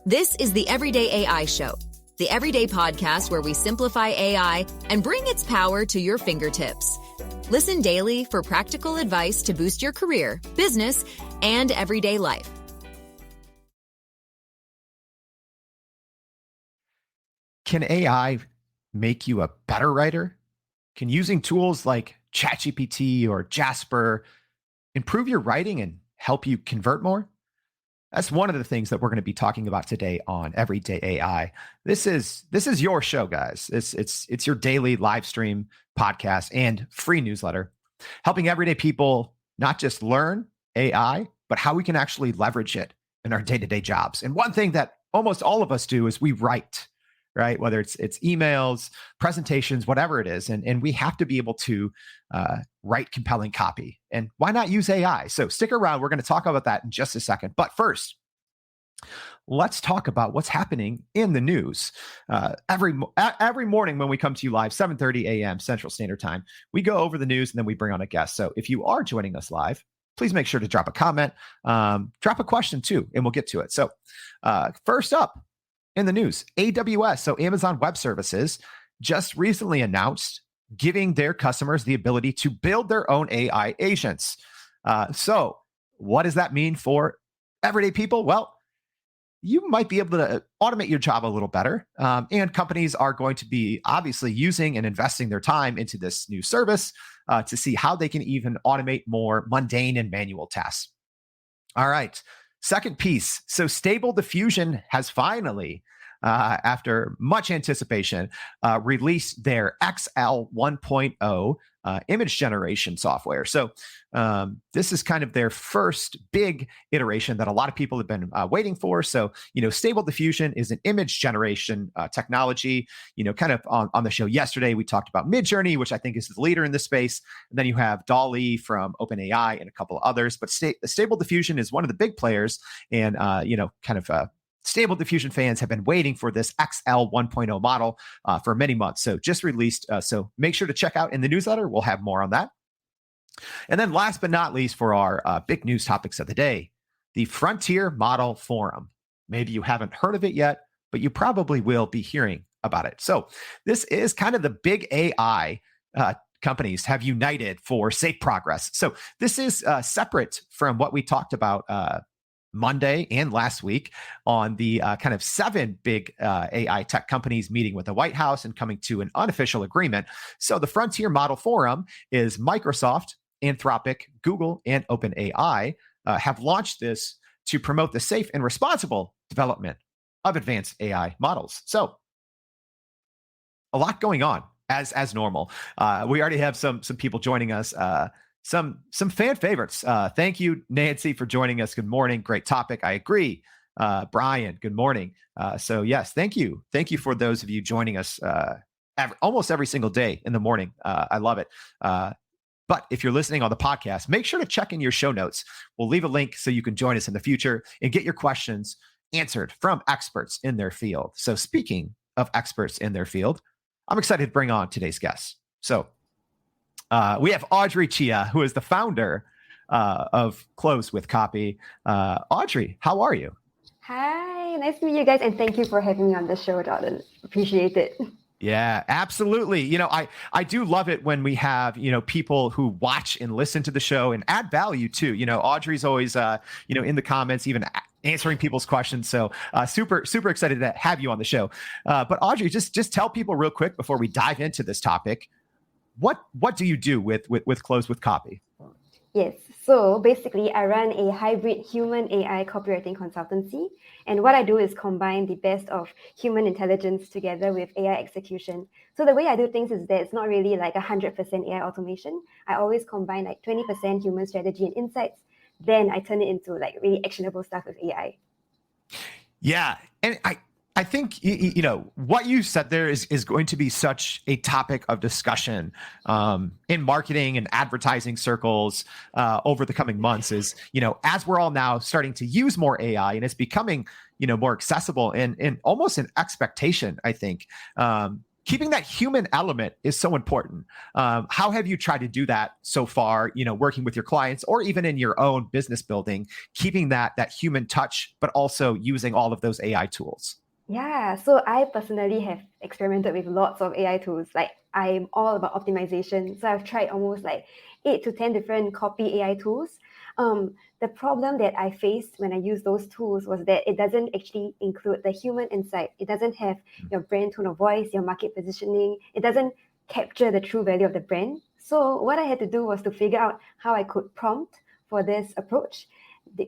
This is the Everyday AI Show, the everyday podcast where we simplify AI and bring its power to your fingertips. Listen daily for practical advice to boost your career, business, and everyday life. Can AI make you a better writer? Can using tools like ChatGPT or Jasper improve your writing and help you convert more? That's one of the things that we're going to be talking about today on Everyday AI. This is your show, guys. It's your daily live stream podcast and free newsletter, helping everyday people not just learn AI, but how we can actually leverage it in our day-to-day jobs. And one thing that almost all of us do is we write, right? Whether it's emails, presentations, whatever it is. And we have to be able to write compelling copy. And why not use AI? So stick around. We're going to talk about that in just a second. But first, let's talk about what's happening in the news. Every morning when we come to you live, 7:30 a.m. Central Standard Time, we go over the news and then we bring on a guest. So if you are joining us live, please make sure to drop a comment, drop a question too, and we'll get to it. So first up, in the news, AWS, so Amazon Web Services, just recently announced giving their customers the ability to build their own AI agents. So what does that mean for everyday people? Well, you might be able to automate your job a little better. And companies are going to be obviously using and investing their time into this new service to see how they can even automate more mundane and manual tasks. All right. Second piece. So Stable Diffusion has finally, after much anticipation, released their XL 1.0 image generation software. So this is kind of their first big iteration that a lot of people have been waiting for. So, Stable Diffusion is an image generation technology. Kind of on the show yesterday, we talked about Midjourney, which I think is the leader in this space. And then you have DALL-E from OpenAI and a couple of others. But Stable Diffusion is one of the big players. And, Stable Diffusion fans have been waiting for this XL 1.0 model for many months. So just released. So make sure to check out in the newsletter. We'll have more on that. And then last but not least, for our big news topics of the day, the Frontier Model Forum. Maybe you haven't heard of it yet, but you probably will be hearing about it. So this is kind of the big AI companies have united for safe progress. So this is separate from what we talked about Monday and last week on the kind of 7 big AI tech companies meeting with the White House and coming to an unofficial agreement. So the Frontier Model Forum is Microsoft, Anthropic, Google, and OpenAI have launched this to promote the safe and responsible development of advanced AI models. So a lot going on as normal. We already have some people joining us. Some fan favorites. Thank you, Nancy, for joining us. Good morning. Great topic. I agree. Brian, good morning. So yes, thank you. Thank you for those of you joining us almost every single day in the morning. I love it. But if you're listening on the podcast, make sure to check in your show notes. We'll leave a link so you can join us in the future and get your questions answered from experts in their field. So speaking of experts in their field, I'm excited to bring on today's guests. So we have Audrey Chia, who is the founder of Close with Copy. Audrey, how are you? Hi, nice to meet you guys, and thank you for having me on the show, Jordan. Appreciate it. Yeah, absolutely. I do love it when we have, people who watch and listen to the show and add value too. Audrey's always, in the comments, even answering people's questions. So super excited to have you on the show. But Audrey, just tell people real quick before we dive into this topic, what do you do with Close with Copy? Yes, so basically I run a hybrid human AI copywriting consultancy. And what I do is combine the best of human intelligence together with AI execution. So the way I do things is that it's not really like 100% AI automation. I always combine like 20% human strategy and insights. Then I turn it into like really actionable stuff with AI. Yeah. And I think, what you said there is going to be such a topic of discussion in marketing and advertising circles over the coming months is, as we're all now starting to use more AI and it's becoming, more accessible and almost an expectation, I think. keeping that human element is so important. How have you tried to do that so far, working with your clients or even in your own business building, keeping that human touch, but also using all of those AI tools? Yeah, so I personally have experimented with lots of AI tools. Like I'm all about optimization. So I've tried almost like 8 to 10 different copy AI tools. The problem that I faced when I used those tools was that it doesn't actually include the human insight. It doesn't have your brand tone of voice, your market positioning. It doesn't capture the true value of the brand. So what I had to do was to figure out how I could prompt for this approach,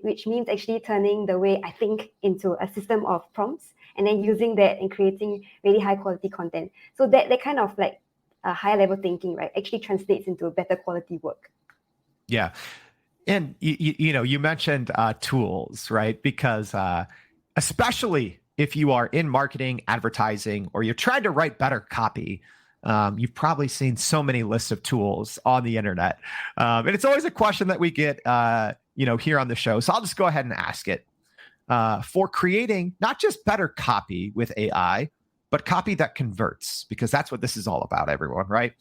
which means actually turning the way I think into a system of prompts and then using that and creating really high quality content. So that kind of like a higher level thinking, right, actually translates into better quality work. Yeah. And you mentioned tools, right? Because especially if you are in marketing, advertising, or you're trying to write better copy, you've probably seen so many lists of tools on the internet. And it's always a question that we get, here on the show. So I'll just go ahead and ask it. For creating not just better copy with AI, but copy that converts, because that's what this is all about, everyone, right?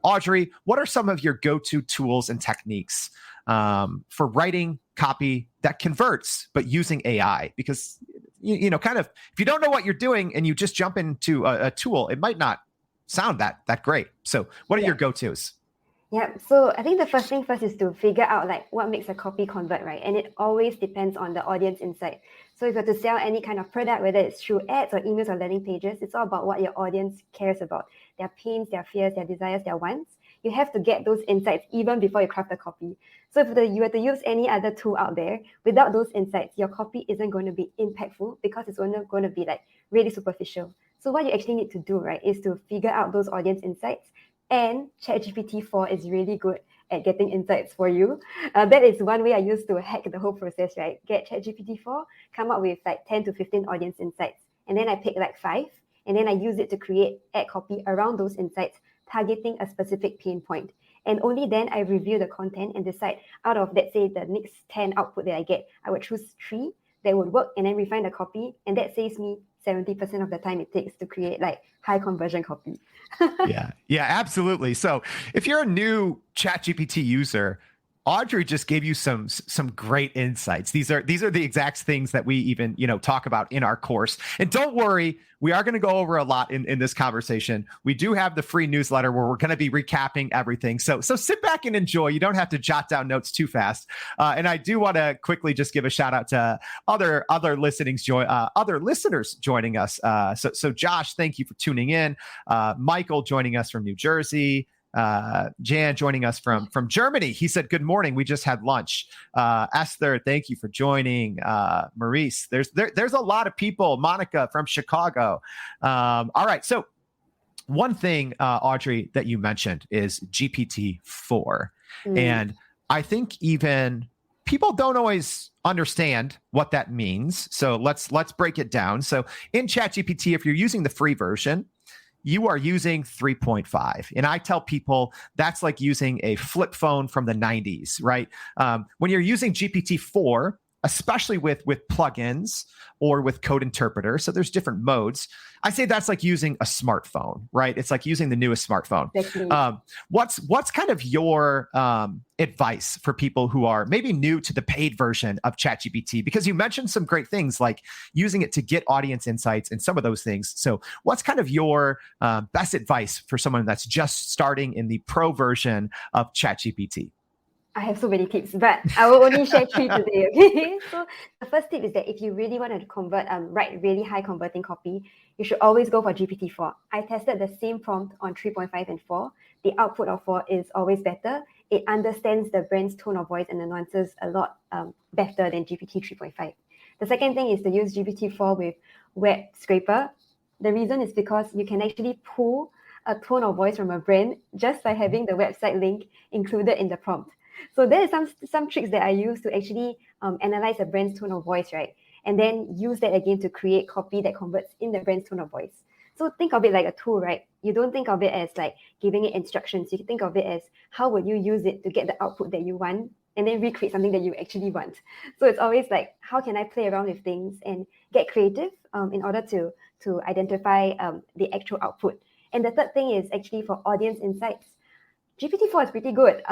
Audrey, what are some of your go-to tools and techniques for writing copy that converts, but using AI? Because, kind of, if you don't know what you're doing and you just jump into a tool, it might not sound that great. So what are your go-tos? Yeah, so I think the first thing first is to figure out like what makes a copy convert, right? And it always depends on the audience insight. So if you're to sell any kind of product, whether it's through ads or emails or landing pages, it's all about what your audience cares about, their pains, their fears, their desires, their wants. You have to get those insights even before you craft the copy. So if you were to use any other tool out there, without those insights, your copy isn't going to be impactful because it's only going to be like really superficial. So what you actually need to do, right, is to figure out those audience insights. And ChatGPT 4 is really good at getting insights for you. That is one way I use to hack the whole process, right? Get ChatGPT 4, come up with like 10 to 15 audience insights. And then I pick like 5, and then I use it to create ad copy around those insights, targeting a specific pain point. And only then I review the content and decide out of, let's say, the next 10 output that I get, I would choose 3 that would work and then refine the copy. And that saves me 70% of the time it takes to create like high conversion copy. Yeah, absolutely. So if you're a new ChatGPT user, Audrey just gave you some great insights. These are the exact things that we even talk about in our course. And don't worry, we are going to go over a lot in this conversation. We do have the free newsletter where we're going to be recapping everything. So sit back and enjoy. You don't have to jot down notes too fast. And I do want to quickly just give a shout out to other listeners joining us. So Josh, thank you for tuning in. Michael joining us from New Jersey. Jan joining us from Germany. He said, good morning. We just had lunch. Esther, thank you for joining. Maurice, there's a lot of people. Monica from Chicago. All right. So one thing, Audrey, that you mentioned is GPT-4. And I think even people don't always understand what that means. So let's break it down. So in ChatGPT, if you're using the free version, you are using 3.5. And I tell people that's like using a flip phone from the 90s, right? When you're using GPT-4, especially with plugins or with code interpreter, so there's different modes, I say that's like using a smartphone, right? It's like using the newest smartphone. What's kind of your advice for people who are maybe new to the paid version of ChatGPT? Because you mentioned some great things like using it to get audience insights and some of those things. So what's kind of your best advice for someone that's just starting in the pro version of ChatGPT? I have so many tips, but I will only share 3 today, okay? So the first tip is that if you really want to write really high converting copy, you should always go for GPT-4. I tested the same prompt on 3.5 and 4. The output of 4 is always better. It understands the brand's tone of voice and the nuances a lot better than GPT 3.5. The second thing is to use GPT-4 with Web Scraper. The reason is because you can actually pull a tone of voice from a brand just by having the website link included in the prompt. So there are some tricks that I use to actually analyze a brand's tone of voice, right? And then use that again to create copy that converts in the brand's tone of voice. So think of it like a tool, right? You don't think of it as like giving it instructions. You can think of it as how would you use it to get the output that you want and then recreate something that you actually want. So it's always like, how can I play around with things and get creative in order to identify the actual output? And the third thing is actually for audience insights. GPT-4 is pretty good.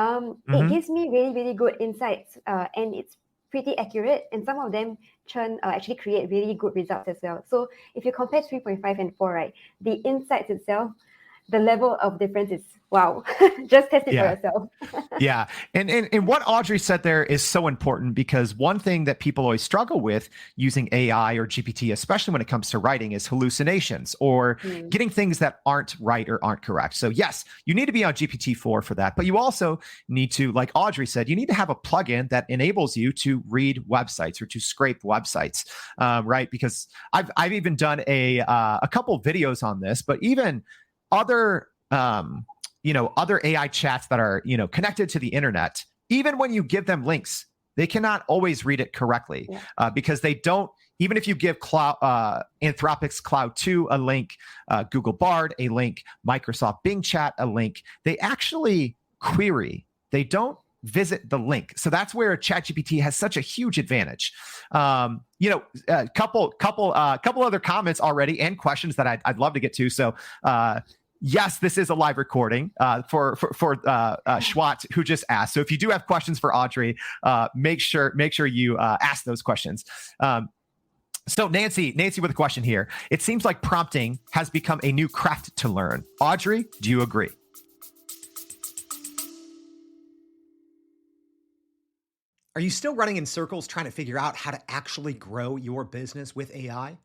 It gives me really, really good insights, and it's pretty accurate. And some of them actually create really good results as well. So if you compare 3.5 and 4, right, the insights itself, the level of difference is wow. Just test it for yourself. Yeah. And what Audrey said there is so important, because one thing that people always struggle with using AI or GPT, especially when it comes to writing, is hallucinations or getting things that aren't right or aren't correct. So yes, you need to be on GPT-4 for that, but you also need to, like Audrey said, you need to have a plugin that enables you to read websites or to scrape websites, right? Because I've even done a couple videos on this, but even other other AI chats that are, connected to the internet, even when you give them links, they cannot always read it correctly, because they don't, even if you give Anthropic's Cloud 2 a link, Google Bard a link, Microsoft Bing Chat a link, they actually query. They don't visit the link. So that's where ChatGPT has such a huge advantage. A couple other comments already and questions that I'd love to get to. So, yes, this is a live recording for Schwat, who just asked. So if you do have questions for Audrey, make sure you ask those questions. So Nancy with a question here. It seems like prompting has become a new craft to learn. Audrey, do you agree? Are you still running in circles trying to figure out how to actually grow your business with AI?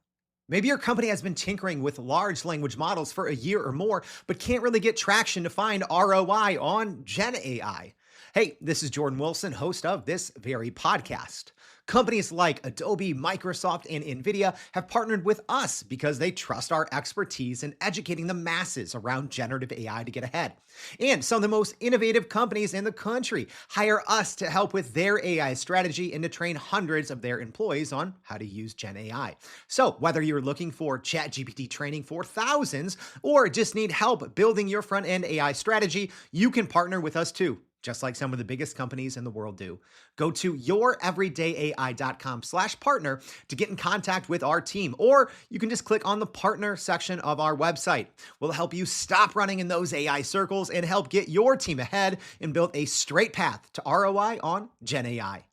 Maybe your company has been tinkering with large language models for a year or more, but can't really get traction to find ROI on Gen AI. Hey, this is Jordan Wilson, host of this very podcast. Companies like Adobe, Microsoft, and NVIDIA have partnered with us because they trust our expertise in educating the masses around generative AI to get ahead. And some of the most innovative companies in the country hire us to help with their AI strategy and to train hundreds of their employees on how to use Gen AI. So whether you're looking for ChatGPT training for thousands or just need help building your front-end AI strategy, you can partner with us too, just like some of the biggest companies in the world do. Go to youreverydayai.com/partner to get in contact with our team, or you can just click on the partner section of our website. We'll help you stop running in those AI circles and help get your team ahead and build a straight path to ROI on Gen AI.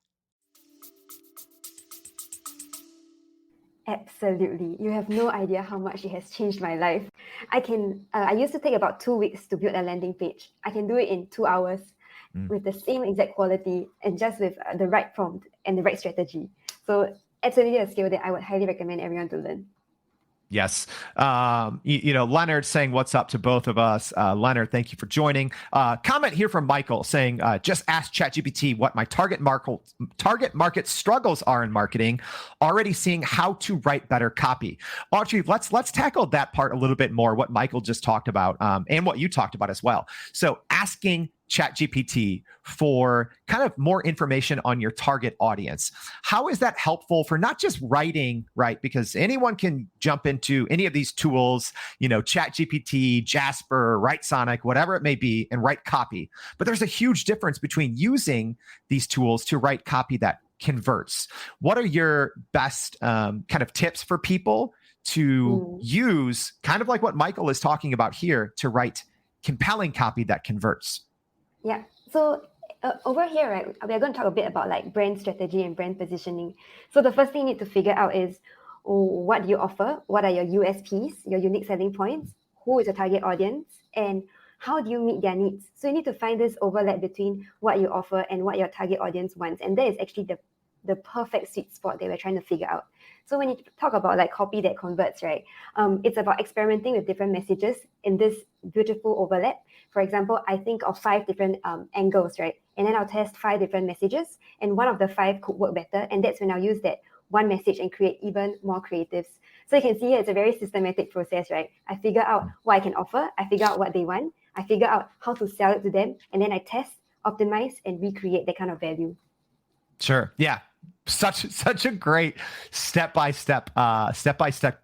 Absolutely. You have no idea how much it has changed my life. I used to take about 2 weeks to build a landing page. I can do it in 2 hours. With the same exact quality and just with the right prompt and the right strategy. So absolutely a skill that I would highly recommend everyone to learn. Yes. Leonard saying what's up to both of us. Leonard, thank you for joining. Comment here from Michael saying, just ask ChatGPT what my target market struggles are in marketing, already seeing how to write better copy. Audrey, let's tackle that part a little bit more, what Michael just talked about, and what you talked about as well. So asking ChatGPT for kind of more information on your target audience. How is that helpful for not just writing, right? Because anyone can jump into any of these tools, ChatGPT, Jasper, WriteSonic, whatever it may be, and write copy. But there's a huge difference between using these tools to write copy that converts. What are your best kind of tips for people to use, kind of like what Michael is talking about here, to write compelling copy that converts? Yeah. So over here, right, we're going to talk a bit about like brand strategy and brand positioning. So the first thing you need to figure out is what do you offer? What are your USPs, your unique selling points? Who is your target audience? And how do you meet their needs? So you need to find this overlap between what you offer and what your target audience wants. And that is actually the perfect sweet spot that we're trying to figure out. So when you talk about like copy that converts, right, it's about experimenting with different messages in this beautiful overlap. For example, I think of 5 different angles, right? And then I'll test 5 different messages, and one of the 5 could work better. And that's when I'll use that one message and create even more creatives. So you can see here, it's a very systematic process, right? I figure out what I can offer. I figure out what they want. I figure out how to sell it to them. And then I test, optimize, and recreate that kind of value. Sure. Yeah. Such a great step-by-step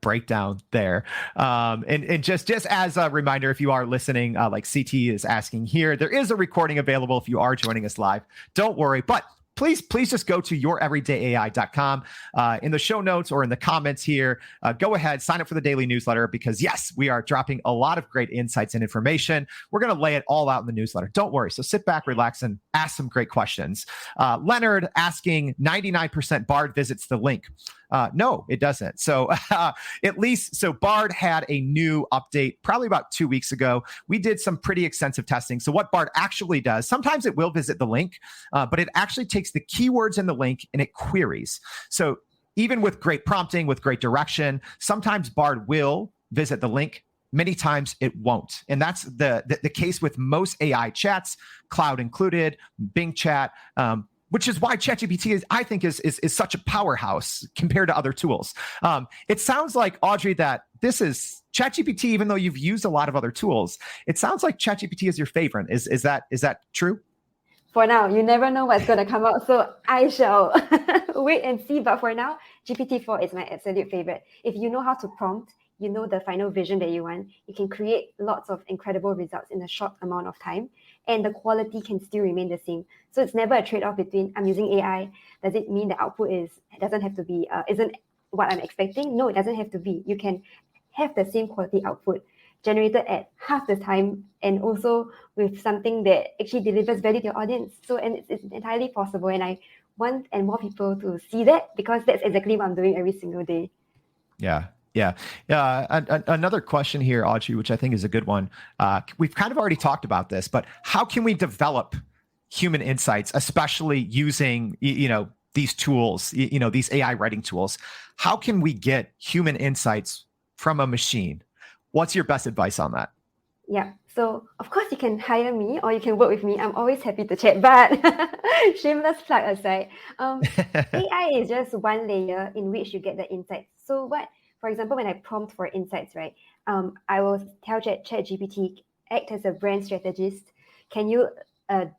breakdown there. And just as a reminder, if you are listening, like CT is asking here, there is a recording available if you are joining us live. Don't worry, but please just go to youreverydayai.com in the show notes or in the comments here. Go ahead, sign up for the daily newsletter because yes, we are dropping a lot of great insights and information. We're going to lay it all out in the newsletter. Don't worry. So sit back, relax, and ask some great questions. Leonard asking 99% Bard visits the link. No, it doesn't. So so Bard had a new update probably about 2 weeks ago. We did some pretty extensive testing. So what Bard actually does, sometimes it will visit the link, but it actually takes the keywords in the link and it queries. So even with great prompting, with great direction, sometimes Bard will visit the link. Many times it won't. And that's the case with most AI chats, cloud included, Bing chat, which is why ChatGPT I think is such a powerhouse compared to other tools. It sounds like, Audrey, that this is ChatGPT, even though you've used a lot of other tools, it sounds like ChatGPT is your favorite. Is that true? For now, you never know what's going to come out. So I shall wait and see. But for now, GPT-4 is my absolute favorite. If you know how to prompt, you know the final vision that you want, you can create lots of incredible results in a short amount of time, and the quality can still remain the same. So it's never a trade-off between I'm using AI. Does it mean the output doesn't have to be, isn't what I'm expecting? No, it doesn't have to be. You can have the same quality output generated at half the time and also with something that actually delivers value to your audience. So, and it's entirely possible. And I want more people to see that because that's exactly what I'm doing every single day. Yeah. Another question here, Audrey, which I think is a good one. We've kind of already talked about this, but how can we develop human insights, especially using, these tools, these AI writing tools? How can we get human insights from a machine? What's your best advice on that? Yeah. So of course you can hire me or you can work with me. I'm always happy to chat, but shameless plug aside, AI is just one layer in which you get the insights. So for example, when I prompt for insights, right, I will tell ChatGPT, act as a brand strategist. Can you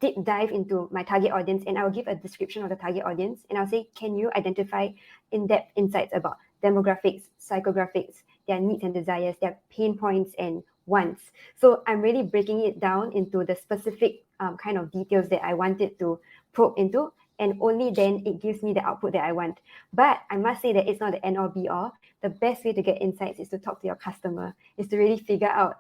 deep dive into my target audience? And I'll give a description of the target audience. And I'll say, can you identify in-depth insights about demographics, psychographics, their needs and desires, their pain points and wants? So I'm really breaking it down into the specific kind of details that I want it to probe into. And only then it gives me the output that I want. But I must say that it's not the end all be all. The best way to get insights is to talk to your customer, is to really figure out,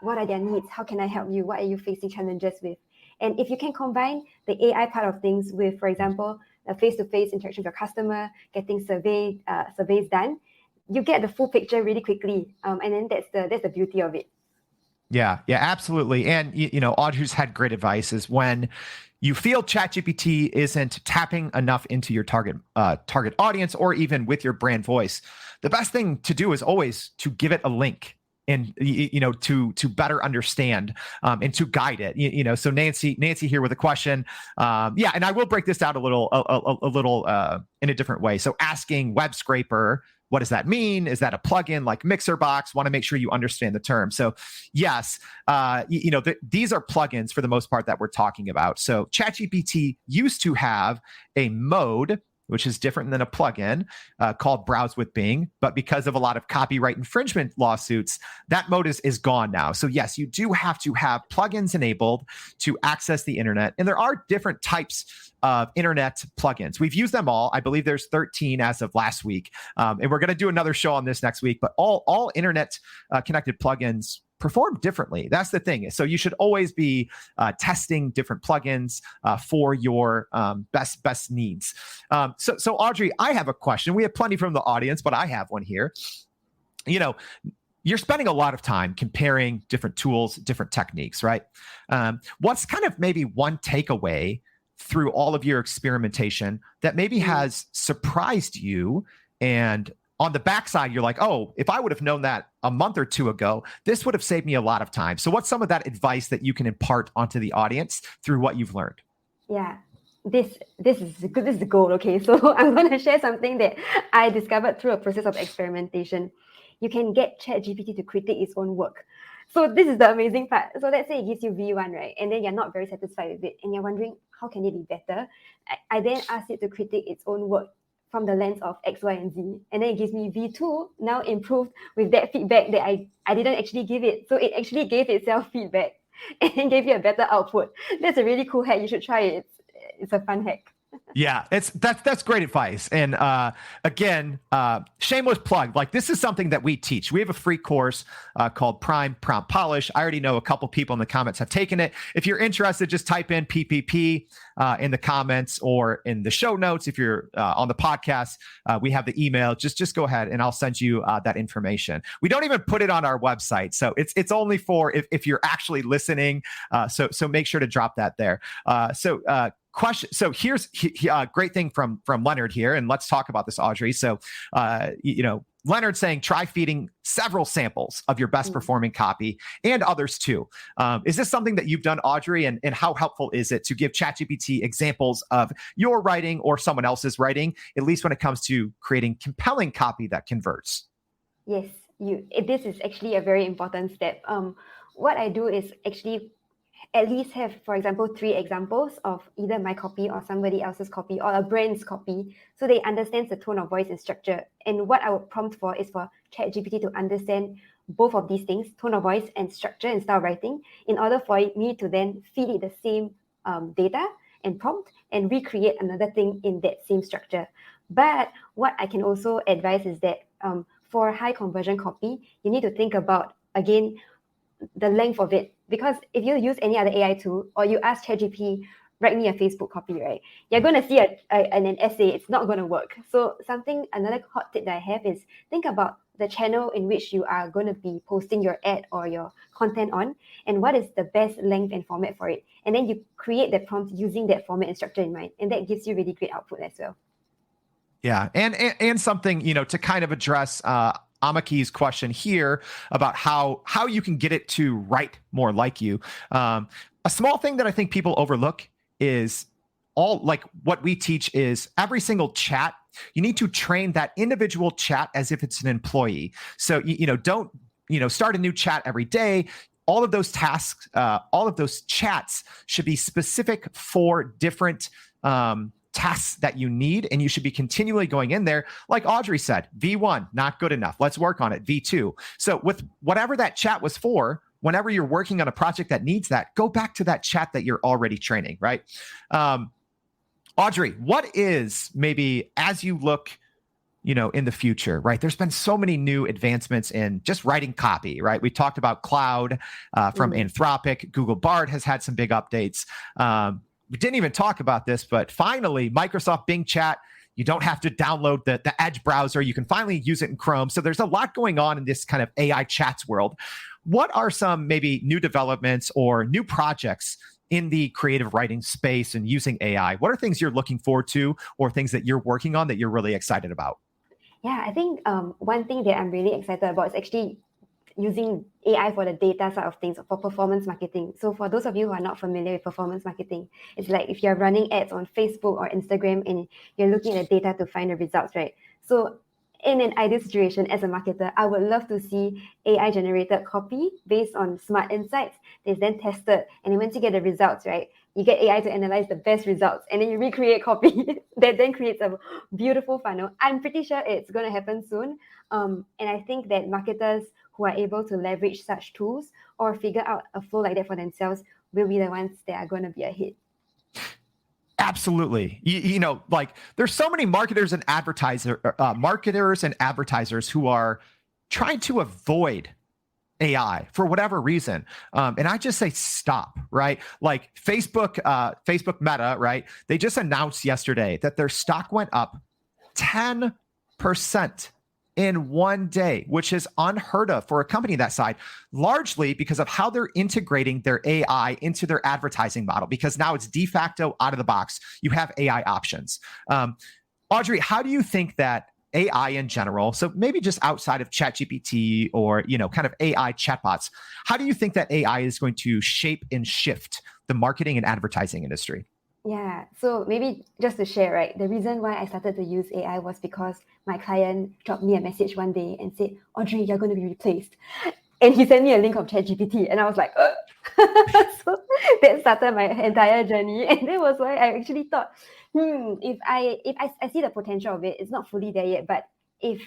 what are their needs? How can I help you? What are you facing challenges with? And if you can combine the AI part of things with, for example, a face-to-face interaction with your customer, getting surveys done, you get the full picture really quickly. And then that's the beauty of it. Yeah, absolutely. And, Audrey's had great advice is when you feel ChatGPT isn't tapping enough into your target audience or even with your brand voice, the best thing to do is always to give it a link and, to better understand and to guide it. So Nancy here with a question. And I will break this down a little in a different way. So asking web scraper, what does that mean? Is that a plugin like MixerBox? Want to make sure you understand the term. So yes, these are plugins for the most part that we're talking about. So ChatGPT used to have a mode, which is different than a plugin, called Browse with Bing. But because of a lot of copyright infringement lawsuits, that mode is gone now. So yes, you do have to have plugins enabled to access the internet. And there are different types of internet plugins. We've used them all. I believe there's 13 as of last week. And we're going to do another show on this next week. But all internet connected plugins perform differently. That's the thing. So you should always be testing different plugins for your best needs. So Audrey, I have a question. We have plenty from the audience, but I have one here. You're spending a lot of time comparing different tools, different techniques, right? What's kind of maybe one takeaway through all of your experimentation that maybe has surprised you, and on the backside, you're like, oh, if I would have known that a month or two ago, this would have saved me a lot of time. So what's some of that advice that you can impart onto the audience through what you've learned? Yeah, this is good. This is the goal. Okay, so I'm going to share something that I discovered through a process of experimentation. You can get ChatGPT to critique its own work. So this is the amazing part. So let's say it gives you V1, right? And then you're not very satisfied with it. And you're wondering, how can it be better? I then asked it to critique its own work from the lens of X, Y, and Z. And then it gives me V2, now improved with that feedback that I didn't actually give it. So it actually gave itself feedback and gave you a better output. That's a really cool hack. You should try it. It's a fun hack. Yeah, that's great advice. And again, shameless plug. Like, this is something that we teach. We have a free course called Prime Prompt Polish. I already know a couple people in the comments have taken it. If you're interested, just type in PPP in the comments or in the show notes. If you're on the podcast, we have the email. Just go ahead and I'll send you that information. We don't even put it on our website, so it's only for if you're actually listening. So make sure to drop that there. Question. So here's a great thing from Leonard here, and let's talk about this, Audrey. So, Leonard saying, try feeding several samples of your best performing copy and others too. Is this something that you've done, Audrey? And how helpful is it to give ChatGPT examples of your writing or someone else's writing, at least when it comes to creating compelling copy that converts? Yes, this is actually a very important step. What I do is actually at least have, for example, 3 examples of either my copy or somebody else's copy or a brand's copy, so they understand the tone of voice and structure. And what I would prompt for is for ChatGPT to understand both of these things, tone of voice and structure and style writing, in order for me to then feed it the same data and prompt and recreate another thing in that same structure. But what I can also advise is that for high conversion copy, you need to think about, again, the length of it. Because if you use any other AI tool or you ask ChatGPT, write me a Facebook copy, right? You're going to see an essay. It's not going to work. So another hot tip that I have is think about the channel in which you are going to be posting your ad or your content on, and what is the best length and format for it. And then you create the prompt using that format and structure in mind. And that gives you really great output as well. Yeah. And something, to kind of address Amaki's question here about how you can get it to write more like you. A small thing that I think people overlook is what we teach is every single chat, you need to train that individual chat as if it's an employee. So, don't, start a new chat every day. All of those tasks, all of those chats should be specific for different tasks that you need, and you should be continually going in there. Like Audrey said, V1, not good enough. Let's work on it. V2. So with whatever that chat was for, whenever you're working on a project that needs that, go back to that chat that you're already training, right? Audrey, what is maybe as you look, in the future, right? There's been so many new advancements in just writing copy, right? We talked about Cloud from Anthropic. Google Bard has had some big updates. We didn't even talk about this, but finally, Microsoft Bing Chat, you don't have to download the Edge browser. You can finally use it in Chrome. So there's a lot going on in this kind of AI chats world. What are some maybe new developments or new projects in the creative writing space and using AI? What are things you're looking forward to or things that you're working on that you're really excited about? Yeah, I think one thing that I'm really excited about is actually using AI for the data side of things, for performance marketing. So for those of you who are not familiar with performance marketing, it's like if you're running ads on Facebook or Instagram and you're looking at the data to find the results, right? So in an ideal situation as a marketer, I would love to see AI generated copy based on smart insights that's then tested. And then once you get the results, right, you get AI to analyze the best results, and then you recreate copy that then creates a beautiful funnel. I'm pretty sure it's going to happen soon. And I think that marketers who are able to leverage such tools or figure out a flow like that for themselves will be the ones that are going to be a hit. Absolutely. There's so many marketers and advertisers who are trying to avoid AI for whatever reason. And I just say stop, right? Like Facebook Meta, right? They just announced yesterday that their stock went up 10% in one day, which is unheard of for a company that size, largely because of how they're integrating their AI into their advertising model, because now it's de facto out of the box. You have AI options. Audrey, how do you think that AI in general, so maybe just outside of ChatGPT or, kind of AI chatbots, how do you think that AI is going to shape and shift the marketing and advertising industry? Yeah, so maybe just to share, right? The reason why I started to use AI was because my client dropped me a message one day and said, Audrey, you're going to be replaced. And he sent me a link of ChatGPT, and I was like, so that started my entire journey. And that was why I actually thought, if I see the potential of it, it's not fully there yet, but if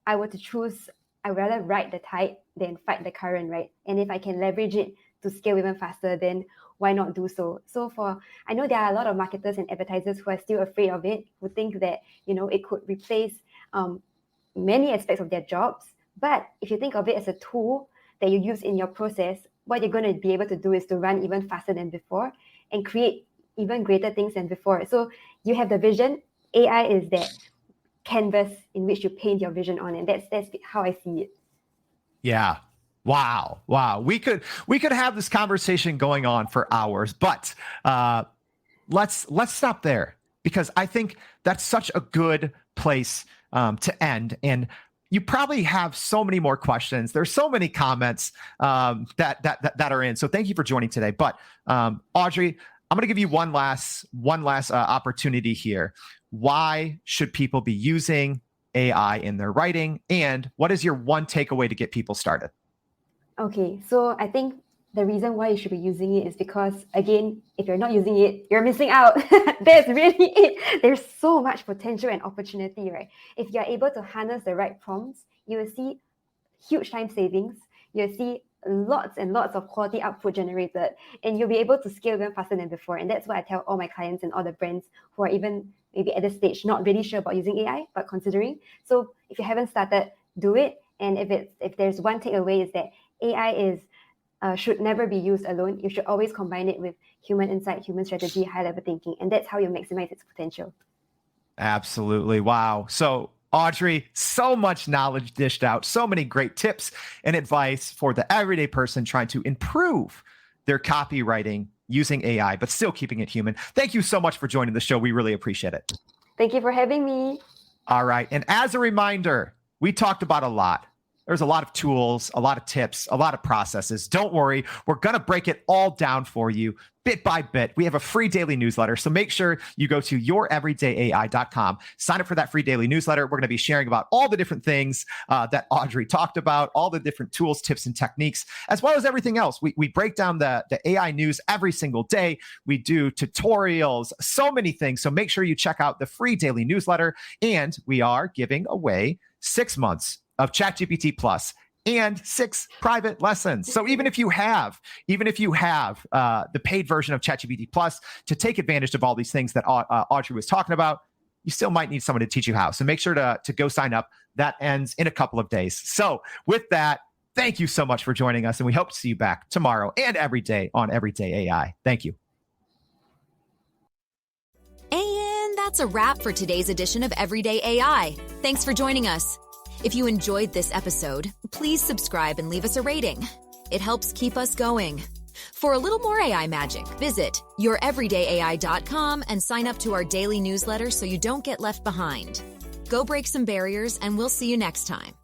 I were to choose, I'd rather ride the tide than fight the current, right? And if I can leverage it to scale even faster, then why not do so? I know there are a lot of marketers and advertisers who are still afraid of it, who think that, it could replace many aspects of their jobs. But if you think of it as a tool that you use in your process, what you're going to be able to do is to run even faster than before and create even greater things than before. So you have the vision. AI is that canvas in which you paint your vision on, and that's how I see it. Yeah. Wow. We could have this conversation going on for hours, but let's stop there, because I think that's such a good place to end. And you probably have so many more questions. There's so many comments that are in. So thank you for joining today. But Audrey, I'm going to give you one last opportunity here. Why should people be using AI in their writing? And what is your one takeaway to get people started? Okay, so I think the reason why you should be using it is because, again, if you're not using it, you're missing out. That's really it. There's so much potential and opportunity, right? If you're able to harness the right prompts, you will see huge time savings. You'll see lots and lots of quality output generated, and you'll be able to scale them faster than before. And that's what I tell all my clients and all the brands who are even maybe at this stage not really sure about using AI, but considering. So if you haven't started, do it. And if there's one takeaway, is that AI should never be used alone. You should always combine it with human insight, human strategy, high-level thinking, and that's how you maximize its potential. Absolutely. Wow. So Audrey, so much knowledge dished out, so many great tips and advice for the everyday person trying to improve their copywriting using AI, but still keeping it human. Thank you so much for joining the show. We really appreciate it. Thank you for having me. All right. And as a reminder, we talked about a lot. There's a lot of tools, a lot of tips, a lot of processes. Don't worry. We're going to break it all down for you bit by bit. We have a free daily newsletter. So make sure you go to youreverydayai.com, sign up for that free daily newsletter. We're going to be sharing about all the different things that Audrey talked about, all the different tools, tips, and techniques, as well as everything else. We break down the AI news every single day. We do tutorials, so many things. So make sure you check out the free daily newsletter. And we are giving away 6 months of ChatGPT Plus and 6 private lessons. So even if you have the paid version of ChatGPT Plus to take advantage of all these things that Audrey was talking about, you still might need someone to teach you how. So make sure to go sign up. That ends in a couple of days. So with that, thank you so much for joining us, and we hope to see you back tomorrow and every day on Everyday AI. Thank you. And that's a wrap for today's edition of Everyday AI. Thanks for joining us. If you enjoyed this episode, please subscribe and leave us a rating. It helps keep us going. For a little more AI magic, visit youreverydayai.com and sign up to our daily newsletter so you don't get left behind. Go break some barriers, and we'll see you next time.